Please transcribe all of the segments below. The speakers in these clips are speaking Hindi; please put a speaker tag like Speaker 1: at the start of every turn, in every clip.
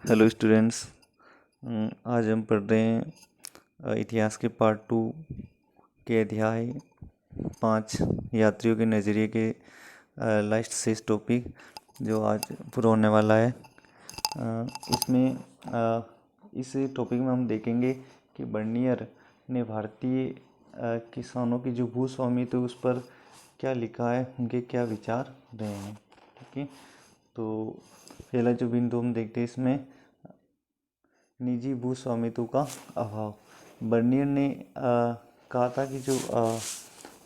Speaker 1: Hello students. आज हम पढ़ रहे हैं इतिहास के पार्ट 2 के अध्याय 5 यात्रियों के नज़रिए के लास्ट शेष टॉपिक जो आज पूरा होने वाला है। इसमें इस टॉपिक में हम देखेंगे कि बर्नियर ने भारतीय किसानों की जो भूस्वामित्व उस पर क्या लिखा है, उनके क्या विचार रहे हैं। ठीक है, तो पहला जो बिंदु हम देखते हैं इसमें निजी भूस्वामित्व का अभाव। बर्नियर ने कहा था कि जो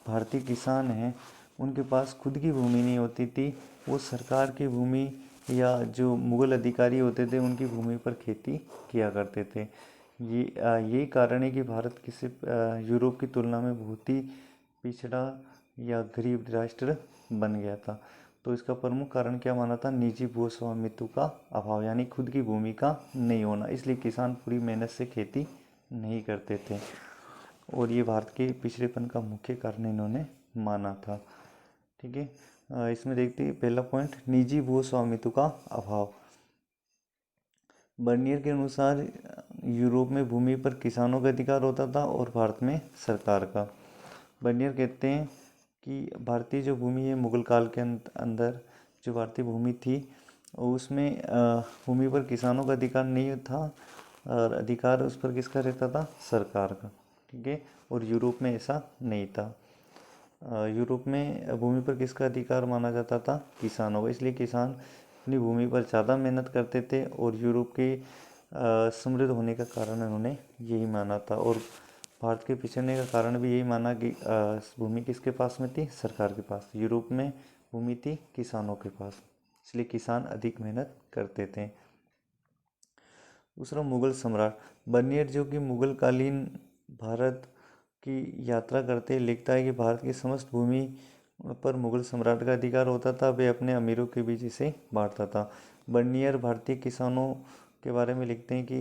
Speaker 1: भारतीय किसान हैं उनके पास खुद की भूमि नहीं होती थी, वो सरकार की भूमि या जो मुग़ल अधिकारी होते थे उनकी भूमि पर खेती किया करते थे। यही कारण है कि भारत किसी यूरोप की तुलना में बहुत ही पिछड़ा या गरीब राष्ट्र बन गया था। तो इसका प्रमुख कारण क्या माना था? निजी भूस्वामित्व का अभाव, यानी खुद की भूमि का नहीं होना। इसलिए किसान पूरी मेहनत से खेती नहीं करते थे और ये भारत के पिछड़ेपन का मुख्य कारण इन्होंने माना था। ठीक है, इसमें देखते हैं पहला पॉइंट, निजी भूस्वामित्व का अभाव। बर्नियर के अनुसार यूरोप में भूमि पर किसानों का अधिकार होता था और भारत में सरकार का। बर्नियर कहते हैं कि भारतीय जो भूमि है, मुगल काल के अंदर जो भारतीय भूमि थी उसमें भूमि पर किसानों का अधिकार नहीं था और अधिकार उस पर किसका रहता था? सरकार का। ठीक है, और यूरोप में ऐसा नहीं था। यूरोप में भूमि पर किसका अधिकार माना जाता था? किसानों का। इसलिए किसान अपनी भूमि पर ज़्यादा मेहनत करते थे और यूरोप के समृद्ध होने का कारण उन्होंने यही माना था। और भारत के पिछड़ने का कारण भी यही माना कि भूमि किसके पास में थी? सरकार के पास। यूरोप में भूमि थी किसानों के पास, इसलिए किसान अधिक मेहनत करते थे। दूसरा, मुगल सम्राट। बर्नियर जो कि मुगल कालीन भारत की यात्रा करते लिखता है कि भारत की समस्त भूमि पर मुगल सम्राट का अधिकार होता था, वे अपने अमीरों के बीच इसे बांटता था। बर्नियर भारतीय किसानों के बारे में लिखते हैं कि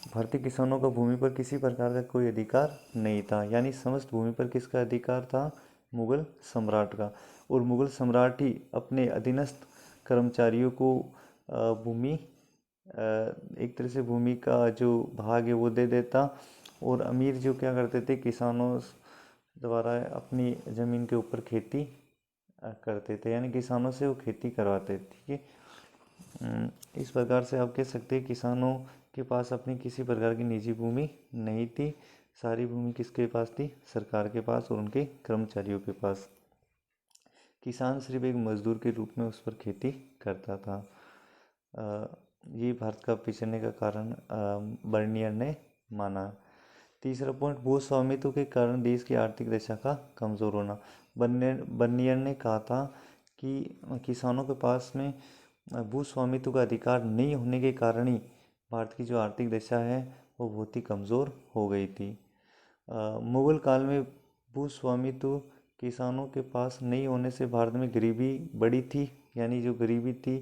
Speaker 1: भारतीय किसानों का भूमि पर किसी प्रकार का कोई अधिकार नहीं था, यानी समस्त भूमि पर किसका अधिकार था? मुगल सम्राट का। और मुगल सम्राट ही अपने अधीनस्थ कर्मचारियों को भूमि एक तरह से भूमि का जो भाग है वो दे देता और अमीर जो क्या करते थे, किसानों द्वारा अपनी ज़मीन के ऊपर खेती करते थे, यानी किसानों से वो खेती करवाते थे। ठीक है, इस प्रकार से आप कह सकते हैं किसानों के पास अपनी किसी प्रकार की निजी भूमि नहीं थी, सारी भूमि किसके पास थी? सरकार के पास और उनके कर्मचारियों के पास। किसान सिर्फ एक मजदूर के रूप में उस पर खेती करता था। ये भारत का पिछड़ने का कारण बर्नियर ने माना। तीसरा पॉइंट, भूस्वामित्व के कारण देश की आर्थिक दशा का कमज़ोर होना। बर्नियर ने कहा था कि किसानों के पास में भूस्वामित्व का अधिकार नहीं होने के कारण ही भारत की जो आर्थिक दशा है वो बहुत ही कमज़ोर हो गई थी। मुगल काल में भूस्वामित्व किसानों के पास नहीं होने से भारत में गरीबी बढ़ी थी, यानी जो गरीबी थी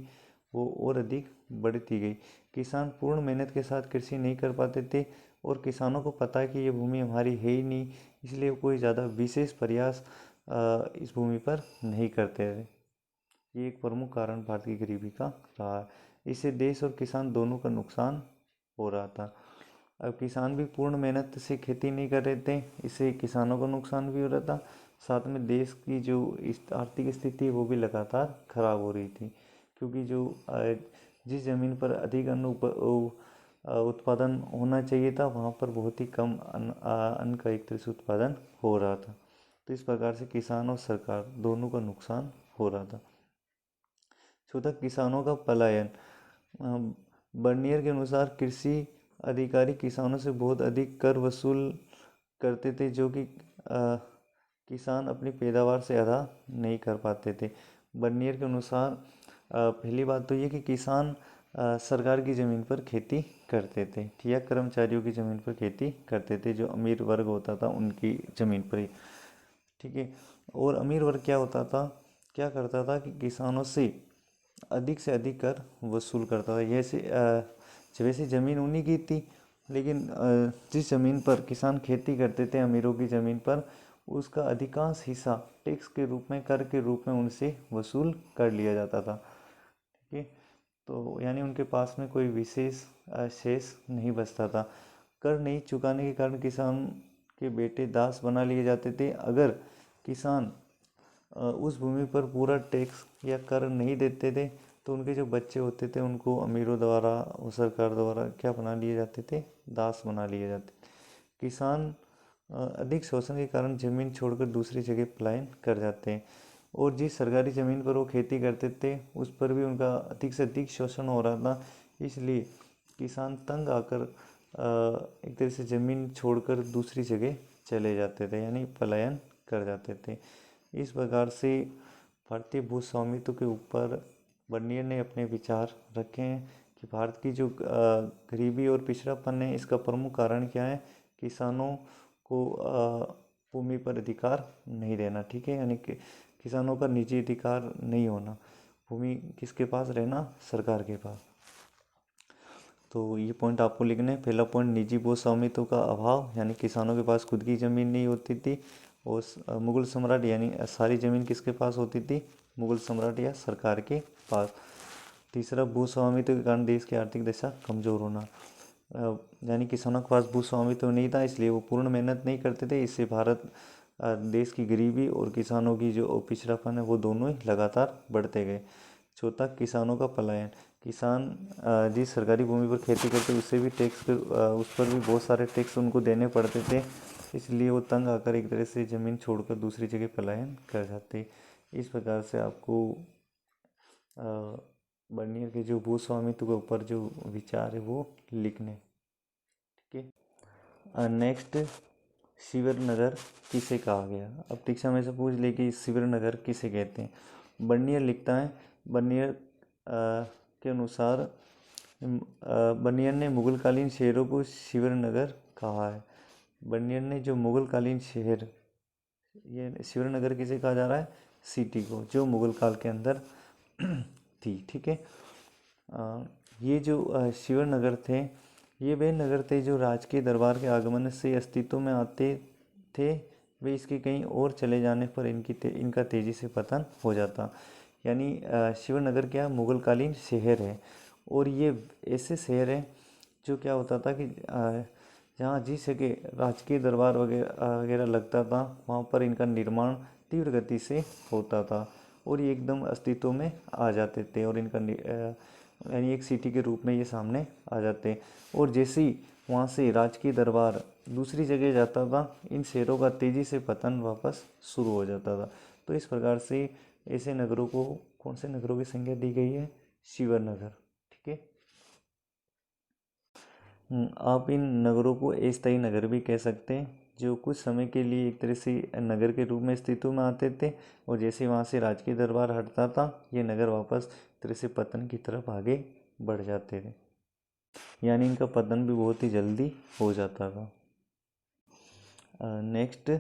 Speaker 1: वो और अधिक बढ़ती गई। किसान पूर्ण मेहनत के साथ कृषि नहीं कर पाते थे और किसानों को पता है कि ये भूमि हमारी है ही नहीं, इसलिए कोई ज़्यादा विशेष प्रयास इस भूमि पर नहीं करते थे। ये एक प्रमुख कारण भारत की गरीबी का रहा। इससे देश और किसान दोनों का नुकसान हो रहा था। अब किसान भी पूर्ण मेहनत से खेती नहीं कर रहे थे, इससे किसानों को नुकसान भी हो रहा था, साथ में देश की जो आर्थिक स्थिति है वो भी लगातार खराब हो रही थी, क्योंकि जो जिस ज़मीन पर अधिक अन्न उत्पादन होना चाहिए था वहाँ पर बहुत ही कम अन्न का एक तरह से उत्पादन हो रहा था। तो इस प्रकार से किसान और सरकार दोनों का नुकसान हो रहा था। चौथा, किसानों का पलायन। बर्नियर के अनुसार कृषि अधिकारी किसानों से बहुत अधिक कर वसूल करते थे, जो कि किसान अपनी पैदावार से आधा नहीं कर पाते थे। बर्नियर के अनुसार पहली बात तो ये कि किसान सरकार की ज़मीन पर खेती करते थे या कर्मचारियों की ज़मीन पर खेती करते थे, जो अमीर वर्ग होता था उनकी ज़मीन पर ही। ठीक है, और अमीर वर्ग क्या करता था कि किसानों से अधिक कर वसूल करता था। वैसे ज़मीन उन्हीं की थी, लेकिन जिस ज़मीन पर किसान खेती करते थे अमीरों की ज़मीन पर, उसका अधिकांश हिस्सा टैक्स के रूप में, कर के रूप में उनसे वसूल कर लिया जाता था। ठीक है, तो यानी उनके पास में कोई विशेष शेष नहीं बचता था। कर नहीं चुकाने के कारण किसान के बेटे दास बना लिए जाते थे। अगर किसान उस भूमि पर पूरा टैक्स या कर नहीं देते थे तो उनके जो बच्चे होते थे उनको अमीरों द्वारा और सरकार द्वारा क्या बना लिए जाते थे, दास बना लिए जाते थे। किसान अधिक शोषण के कारण जमीन छोड़कर दूसरी जगह पलायन कर जाते हैं और जिस सरकारी ज़मीन पर वो खेती करते थे उस पर भी उनका अधिक से अधिक शोषण हो रहा था। इसलिए किसान तंग आकर एक तरह से ज़मीन छोड़कर दूसरी जगह चले जाते थे, यानी पलायन कर जाते थे। इस प्रकार से भारतीय भू स्वामित्व के ऊपर बर्नियर ने अपने विचार रखे हैं कि भारत की जो गरीबी और पिछड़ापन है इसका प्रमुख कारण क्या है, किसानों को भूमि पर अधिकार नहीं देना। ठीक है, यानी कि किसानों का निजी अधिकार नहीं होना, भूमि किसके पास रहना, सरकार के पास। तो ये पॉइंट आपको लिखना है। पहला पॉइंट निजी भू स्वामित्व का अभाव, यानी किसानों के पास खुद की ज़मीन नहीं होती थी और मुगल सम्राट यानी सारी ज़मीन किसके पास होती थी, मुगल सम्राट या सरकार के पास। तीसरा, भू स्वामित्व के कारण देश की आर्थिक दशा कमज़ोर होना, यानी किसानों के पास भू स्वामित्व नहीं था इसलिए वो पूर्ण मेहनत नहीं करते थे। इससे भारत देश की गरीबी और किसानों की जो पिछड़ापन है वो दोनों ही लगातार बढ़ते गए। चौथा, किसानों का पलायन, किसान जिस सरकारी भूमि पर खेती करते उससे भी टैक्स उस पर भी बहुत सारे टैक्स उनको देने पड़ते थे, इसलिए वो तंग आकर एक तरह से ज़मीन छोड़कर दूसरी जगह पलायन कर जाते। इस प्रकार से आपको बर्नियर के जो भू स्वामित्व के ऊपर जो विचार है वो लिखने। ठीक है, नेक्स्ट, शिवरनगर किसे कहा गया। अब परीक्षा में से पूछ ले कि शिवरनगर किसे कहते हैं। बर्नियर लिखता है, बर्नियर के अनुसार बर्नियर ने मुगलकालीन शहरों को शिवरनगर कहा है। बर्नियर ने जो मुगलकालीन शहर, ये शिवरनगर किसे कहा जा रहा है, सिटी को, जो मुगल काल के अंदर थी। ठीक है, ये जो शिवरनगर थे ये वे नगर थे जो राजकीय दरबार के आगमन से अस्तित्व में आते थे। वे इसके कहीं और चले जाने पर इनका तेज़ी से पतन हो जाता। यानी शिवनगर क्या, मुगलकालीन शहर है और ये ऐसे शहर है जो क्या होता था कि जहाँ जिस जगह राजकीय दरबार वगैरह लगता था वहाँ पर इनका निर्माण तीव्र गति से होता था और ये एकदम अस्तित्व में आ जाते थे और इनका यानी एक सिटी के रूप में ये सामने आ जाते। और जैसे ही वहाँ से राजकीय दरबार दूसरी जगह जाता था इन शहरों का तेज़ी से पतन वापस शुरू हो जाता था। तो इस प्रकार से ऐसे नगरों को, कौन से नगरों की संज्ञा दी गई है, शिवनगर। ठीक है, आप इन नगरों को अस्थायी नगर भी कह सकते हैं जो कुछ समय के लिए एक तरह से नगर के रूप में अस्तित्व में आते थे और जैसे वहाँ से राजकीय दरबार हटता था ये नगर वापस तरह से पतन की तरफ आगे बढ़ जाते थे, यानी इनका पतन भी बहुत ही जल्दी हो जाता था। नेक्स्ट,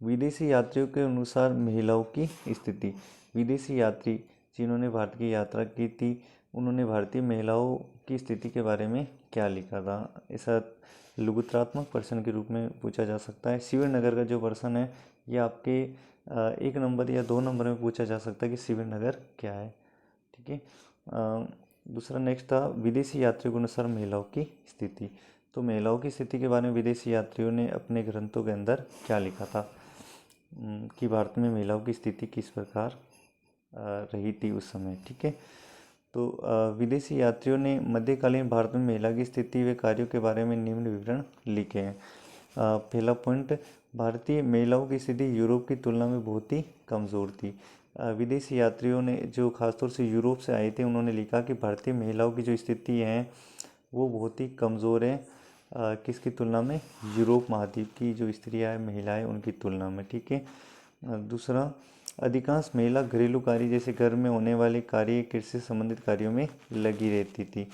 Speaker 1: विदेशी यात्रियों के अनुसार महिलाओं की स्थिति। विदेशी यात्री जिन्होंने भारत की यात्रा की थी उन्होंने भारतीय महिलाओं की स्थिति के बारे में क्या लिखा था। ऐसा लघुत्रात्मक प्रश्न के रूप में पूछा जा सकता है। शिवनगर का जो प्रश्न है ये आपके 1 नंबर या 2 नंबर में पूछा जा सकता है कि शिवनगर क्या है। ठीक है, दूसरा नेक्स्ट था, विदेशी यात्रियों के अनुसार महिलाओं की स्थिति। तो महिलाओं की स्थिति के बारे में विदेशी यात्रियों ने अपने ग्रंथों के अंदर क्या लिखा था कि भारत में महिलाओं की स्थिति किस प्रकार रही थी उस समय। ठीक है, तो विदेशी यात्रियों ने मध्यकालीन भारत में महिला की स्थिति व कार्यों के बारे में निम्न विवरण लिखे हैं। पहला पॉइंट, भारतीय महिलाओं की स्थिति यूरोप की तुलना में बहुत ही कमज़ोर थी। विदेशी यात्रियों ने जो खासतौर से यूरोप से आए थे उन्होंने लिखा कि भारतीय महिलाओं की जो स्थिति है वो बहुत ही कमज़ोर है, किसकी तुलना में, यूरोप महाद्वीप की जो स्त्रियाँ हैं, महिलाएं, उनकी तुलना में। ठीक है, दूसरा, अधिकांश महिला घरेलू कार्य जैसे घर में होने वाले कार्य, कृषि से संबंधित कार्यों में लगी रहती थी।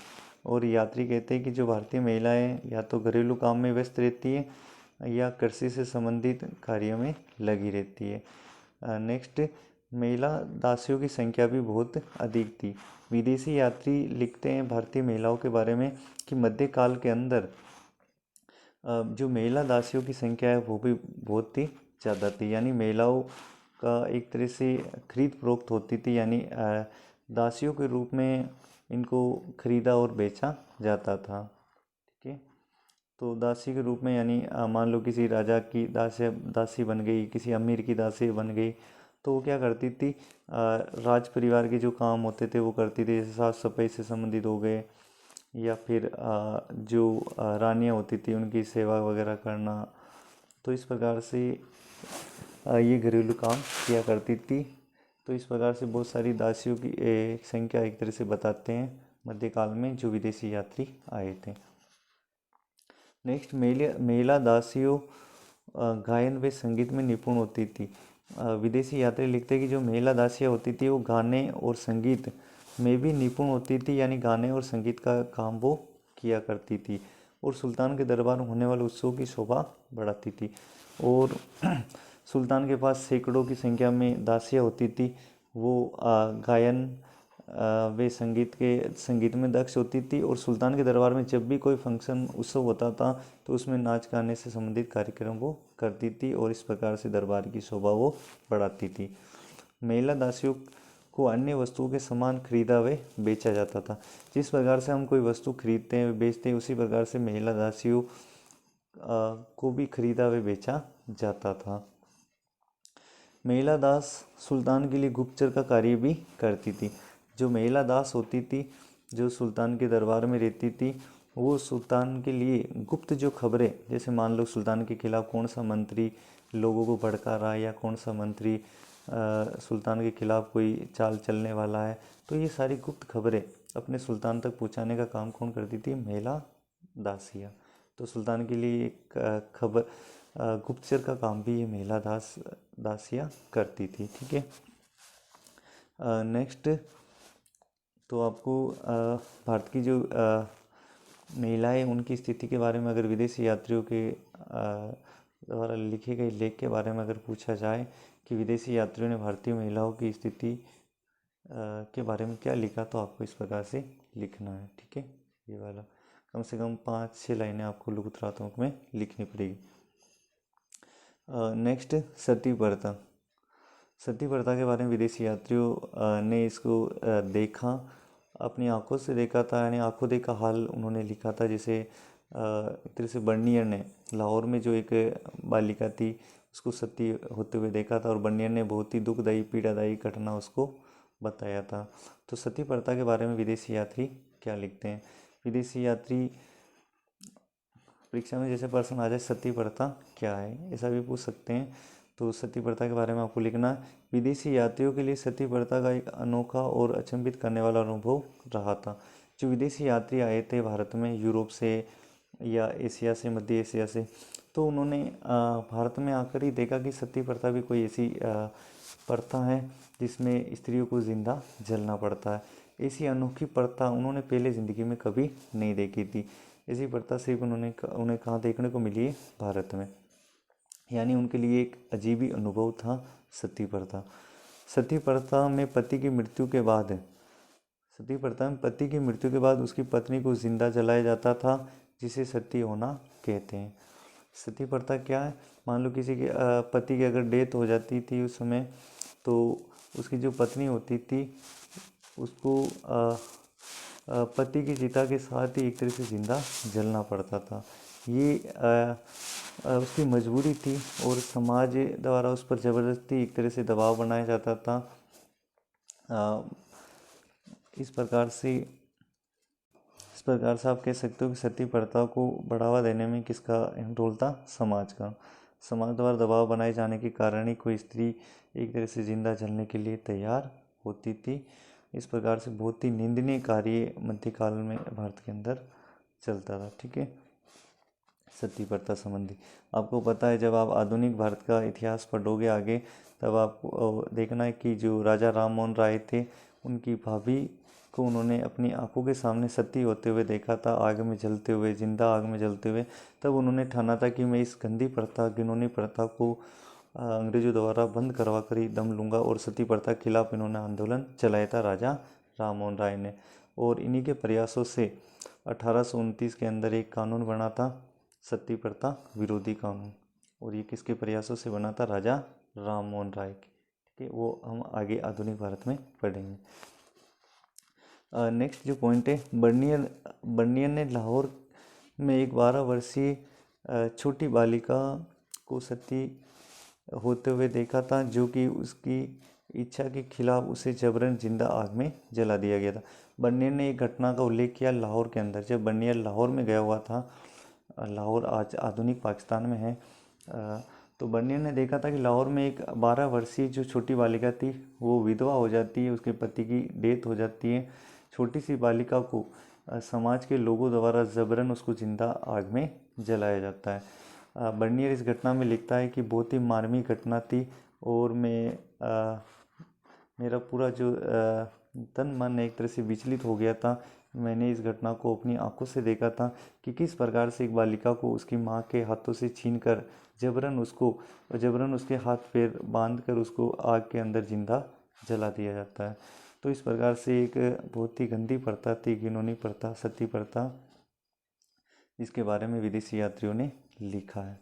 Speaker 1: और यात्री कहते हैं कि जो भारतीय महिलाएं या तो घरेलू काम में व्यस्त रहती है या कृषि से संबंधित कार्यों में लगी रहती है। नेक्स्ट, महिला दासियों की संख्या भी बहुत अधिक थी। विदेशी यात्री लिखते हैं भारतीय महिलाओं के बारे में कि मध्यकाल के अंदर जो महिला दासियों की संख्या है वो भी बहुत ही ज़्यादा थी, यानी महिलाओं का एक तरह से खरीद फरोख्त होती थी, यानी दासियों के रूप में इनको खरीदा और बेचा जाता था। ठीक है, तो दासी के रूप में यानी मान लो किसी राजा की दासी बन गई, किसी अमीर की दासी बन गई, तो वो क्या करती थी, राज परिवार के जो काम होते थे वो करती थी, जैसे साफ सफाई से संबंधित हो गए, या फिर जो रानियाँ होती थी उनकी सेवा वगैरह करना। तो इस प्रकार से ये घरेलू काम किया करती थी। तो इस प्रकार से बहुत सारी दासियों की संख्या एक तरह से बताते हैं मध्यकाल में जो विदेशी यात्री आए थे। नेक्स्ट, महिला दासियों गायन व संगीत में निपुण होती थी। विदेशी यात्री लिखते हैं कि जो महिला दासियाँ होती थी वो गाने और संगीत में भी निपुण होती थी, यानी गाने और संगीत का काम वो किया करती थी, और सुल्तान के दरबार में होने वाले उत्सवों की शोभा बढ़ाती थी। और सुल्तान के पास सैकड़ों की संख्या में दासियाँ होती थी। वो गायन वे संगीत में दक्ष होती थी, और सुल्तान के दरबार में जब भी कोई फंक्शन उत्सव होता था तो उसमें नाच गाने से संबंधित कार्यक्रम वो करती थी, और इस प्रकार से दरबार की शोभा वो बढ़ाती थी। महिला दासियों को अन्य वस्तुओं के समान खरीदा व बेचा जाता था। जिस प्रकार से हम कोई वस्तु खरीदते हैं बेचते हैं, उसी प्रकार से महिला दासियों को भी खरीदा व बेचा जाता था। महिला दास सुल्तान के लिए गुप्तचर का कार्य भी करती थी। जो महिला दास होती थी जो सुल्तान के दरबार में रहती थी, वो सुल्तान के लिए गुप्त जो खबरें, जैसे मान लो सुल्तान के खिलाफ कौन सा मंत्री लोगों को भड़का रहा है, या कौन सा मंत्री सुल्तान के खिलाफ कोई चाल चलने वाला है, तो ये सारी गुप्त खबरें अपने सुल्तान तक पहुंचाने का काम कौन करती थी, महिला दासियाँ। तो सुल्तान के लिए एक खबर गुप्तचर का काम भी ये महिला दासियाँ करती थी। ठीक है, नेक्स्ट, तो आपको भारत की जो महिलाएं उनकी स्थिति के बारे में अगर विदेशी यात्रियों के द्वारा लिखे गए लेख के बारे में अगर पूछा जाए कि विदेशी यात्रियों ने भारतीय महिलाओं की स्थिति के बारे में क्या लिखा, तो आपको इस प्रकार से लिखना है। ठीक है, ये वाला कम से कम 5-6 लाइनें आपको लघुत्रात्मक में लिखनी पड़ेगी। नेक्स्ट, सती प्रथा। सती प्रथा के बारे में विदेशी यात्रियों ने इसको देखा, अपनी आंखों से देखा था, यानी आंखों देखा हाल उन्होंने लिखा था। जैसे एक तरह से बर्नियर ने लाहौर में जो एक बालिका थी उसको सती होते हुए देखा था, और बर्नियर ने बहुत ही दुखदायी पीड़ादायी घटना उसको बताया था। तो सती प्रथा के बारे में विदेशी यात्री क्या लिखते हैं। विदेशी यात्री परीक्षा में जैसे प्रश्न आ जाए सती प्रथा क्या है, ऐसा भी पूछ सकते हैं। तो सती प्रथा के बारे में आपको लिखना है, विदेशी यात्रियों के लिए सती प्रथा का एक अनोखा और अचंभित करने वाला अनुभव रहा था। जो विदेशी यात्री आए थे भारत में यूरोप से या एशिया से, मध्य एशिया से, तो उन्होंने भारत में आकर ही देखा कि सती प्रथा भी कोई ऐसी प्रथा है जिसमें स्त्रियों को जिंदा जलना पड़ता है। ऐसी अनोखी प्रथा उन्होंने पहले ज़िंदगी में कभी नहीं देखी थी। ऐसी प्रथा सिर्फ उन्हें कहाँ देखने को मिली है, भारत में, यानी उनके लिए एक अजीब ही अनुभव था सती प्रथा। सती प्रथा में पति की मृत्यु के बाद सती प्रथा में पति की मृत्यु के बाद उसकी पत्नी को जिंदा जलाया जाता था, जिसे सती होना कहते हैं। सती प्रथा क्या है, मान लो किसी के पति की अगर डेथ हो जाती थी उस समय, तो उसकी जो पत्नी होती थी उसको पति की चिता के साथ ही एक तरह से जिंदा जलना पड़ता था। ये उसकी मजबूरी थी, और समाज द्वारा उस पर ज़बरदस्ती एक तरह से दबाव बनाया जाता था। इस प्रकार से आप कह सकते हो कि सती प्रथा को बढ़ावा देने में किसका रोल था, समाज का। समाज द्वारा दबाव बनाए जाने के कारण ही कोई स्त्री एक तरह से जिंदा जलने के लिए तैयार होती थी। इस प्रकार से बहुत ही निंदनीय कार्य मध्यकाल में भारत के अंदर चलता था। ठीक है, सती प्रथा संबंधी आपको पता है, जब आप आधुनिक भारत का इतिहास पढ़ोगे आगे, तब आपको देखना है कि जो राजा राम मोहन राय थे, उनकी भाभी को उन्होंने अपनी आंखों के सामने सती होते हुए देखा था, आग में जलते हुए, जिंदा आग में जलते हुए। तब उन्होंने ठाना था कि मैं इस गंदी प्रथा, घिनौनी प्रथा को अंग्रेजों द्वारा बंद करवा कर ही दम लूँगा, और सती प्रथा के खिलाफ इन्होंने आंदोलन चलाया था राजा राम मोहन राय ने। और इन्हीं के प्रयासों से 1829 के अंदर एक कानून बना था, सती प्रथा विरोधी कानून, और ये किसके प्रयासों से बना था, राजा राम मोहन राय के। ठीक है, वो हम आगे आधुनिक भारत में पढ़ेंगे। नेक्स्ट जो पॉइंट है, बर्नियर ने लाहौर में एक 12 वर्षीय छोटी बालिका को सती होते हुए देखा था, जो कि उसकी इच्छा के खिलाफ उसे जबरन जिंदा आग में जला दिया गया था। बर्नियर ने एक घटना का उल्लेख किया लाहौर के अंदर। जब बर्नियर लाहौर में गया हुआ था, लाहौर आज आधुनिक पाकिस्तान में है, तो बर्नियर ने देखा था कि लाहौर में एक 12 वर्षीय जो छोटी बालिका थी वो विधवा हो जाती है, उसके पति की डेथ हो जाती है। छोटी सी बालिका को समाज के लोगों द्वारा जबरन उसको जिंदा आग में जलाया जाता है। बर्नियर इस घटना में लिखता है कि बहुत ही मार्मिक घटना थी और मेरा पूरा जो तन मन एक तरह से विचलित हो गया था। मैंने इस घटना को अपनी आंखों से देखा था कि किस प्रकार से एक बालिका को उसकी माँ के हाथों से छीनकर जबरन उसके हाथ पैर बांधकर उसको आग के अंदर जिंदा जला दिया जाता है। तो इस प्रकार से एक बहुत ही गंदी प्रथा थी, घिनौनी प्रथा, सती प्रथा, इसके बारे में विदेशी यात्रियों ने लिखा है।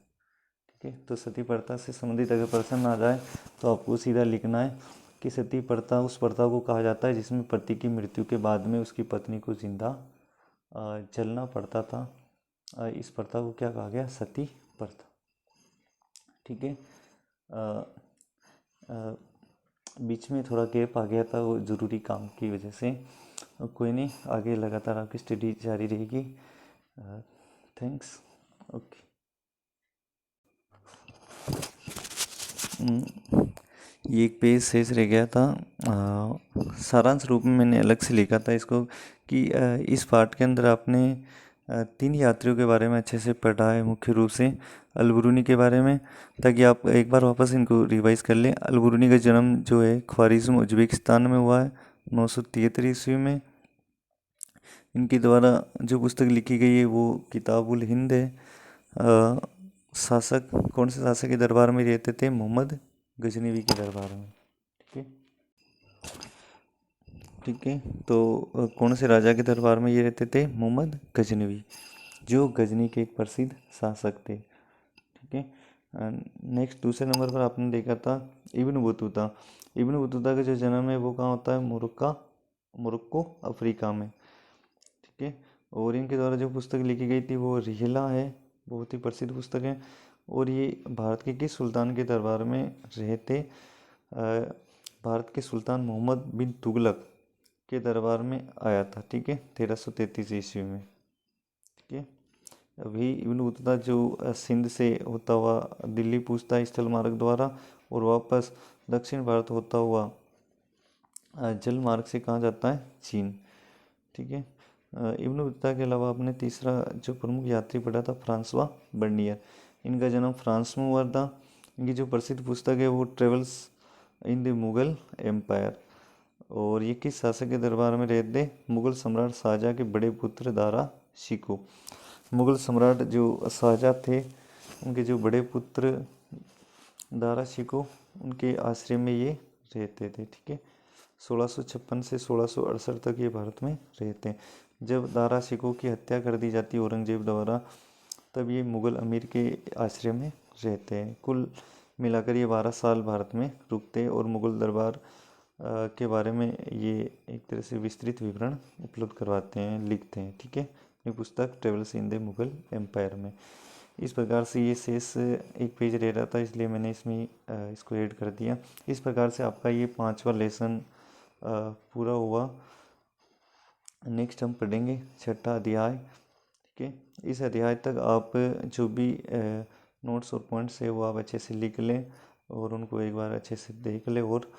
Speaker 1: ठीक है, तो सती प्रथा से संबंधित अगर प्रश्न आ जाए तो आपको सीधा लिखना है कि सती प्रथा उस प्रथा को कहा जाता है जिसमें पति की मृत्यु के बाद में उसकी पत्नी को जिंदा जलना पड़ता था। इस प्रथा को क्या कहा गया? सती प्रथा। ठीक है, बीच में थोड़ा गैप आ गया था वो ज़रूरी काम की वजह से। कोई नहीं, आगे लगातार आपकी स्टडी जारी रहेगी। थैंक्स। ओके। ये एक पेज शेष रह गया था। सारांश रूप में मैंने अलग से लिखा था इसको कि इस पार्ट के अंदर आपने 3 यात्रियों के बारे में अच्छे से पढ़ा है, मुख्य रूप से अल-बिरूनी के बारे में, ताकि आप एक बार वापस इनको रिवाइज कर लें। अल-बिरूनी का जन्म जो है ख्वारिज़्म उज़्बेकिस्तान में हुआ है 973 ईस्वी में। इनके द्वारा जो पुस्तक लिखी गई है वो किताबुल हिंद है। शासक कौन से शासक के दरबार में रहते थे? मोहम्मद गजनवी के दरबार में। ठीक है, ठीक है, तो कौन से राजा के दरबार में ये रहते थे? मोहम्मद गजनवी, जो गजनी के एक प्रसिद्ध शासक थे। ठीक है, नेक्स्ट दूसरे नंबर पर आपने देखा था इब्न बतूता। इब्न बतूता का जो जन्म है वो कहाँ होता है? मोरक्को अफ्रीका में। ठीक है, और इनके द्वारा जो पुस्तक लिखी गई थी वो रिहला है, बहुत ही प्रसिद्ध पुस्तक है। और ये भारत के किस सुल्तान के दरबार में रहे थे? भारत के सुल्तान मोहम्मद बिन तुगलक के दरबार में आया था। ठीक है, 1333 ईस्वी में। ठीक है, अभी इब्न बतूता जो सिंध से होता हुआ दिल्ली पहुंचता है स्थल मार्ग द्वारा, और वापस दक्षिण भारत होता हुआ जल मार्ग से कहाँ जाता है? चीन। ठीक है, इब्न बतूता के अलावा आपने तीसरा जो प्रमुख यात्री पढ़ा था फ्रांसवा बर्नियर। इनका जन्म फ्रांस में हुआ था। इनकी जो प्रसिद्ध पुस्तक है वो travels in the Mughal empire. और ये किस शासक के दरबार में रहे थे? मुगल सम्राट शाहजहाँ के बड़े पुत्र दारा शिकोह। मुगल सम्राट जो शाहजहाँ थे उनके जो बड़े पुत्र दारा शिकोह, उनके आश्रय में ये रहते थे। ठीक है, 1656 से 1668 तक ये भारत में रहते हैं। जब दारा शिकोह की हत्या कर दी जाती है औरंगजेब द्वारा, तब ये मुगल अमीर के आश्रय में रहते हैं। कुल मिलाकर ये 12 साल भारत में रुकते हैं और मुगल दरबार के बारे में ये एक तरह से विस्तृत विवरण उपलब्ध करवाते हैं, लिखते हैं। ठीक है, ये पुस्तक travels in the Mughal empire में। इस प्रकार से ये शेष एक पेज रह रहा था, इसलिए मैंने इसमें इसको ऐड कर दिया। इस प्रकार से आपका ये 5वां लेसन पूरा हुआ। नेक्स्ट हम पढ़ेंगे 6ठा अध्याय। ठीक है, इस अध्याय तक आप जो भी नोट्स और पॉइंट्स है वो आप अच्छे से लिख लें और उनको एक बार अच्छे से देख लें, और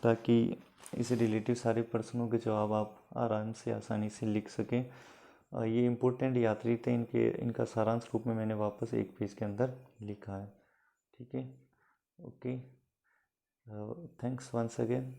Speaker 1: ताकि इससे रिलेटिव सारे प्रश्नों के जवाब आप आराम से आसानी से लिख सकें। ये इम्पोर्टेंट यात्री थे, इनका सारांश रूप में मैंने वापस एक पेज के अंदर लिखा है। ठीक है, ओके, थैंक्स वंस अगेन।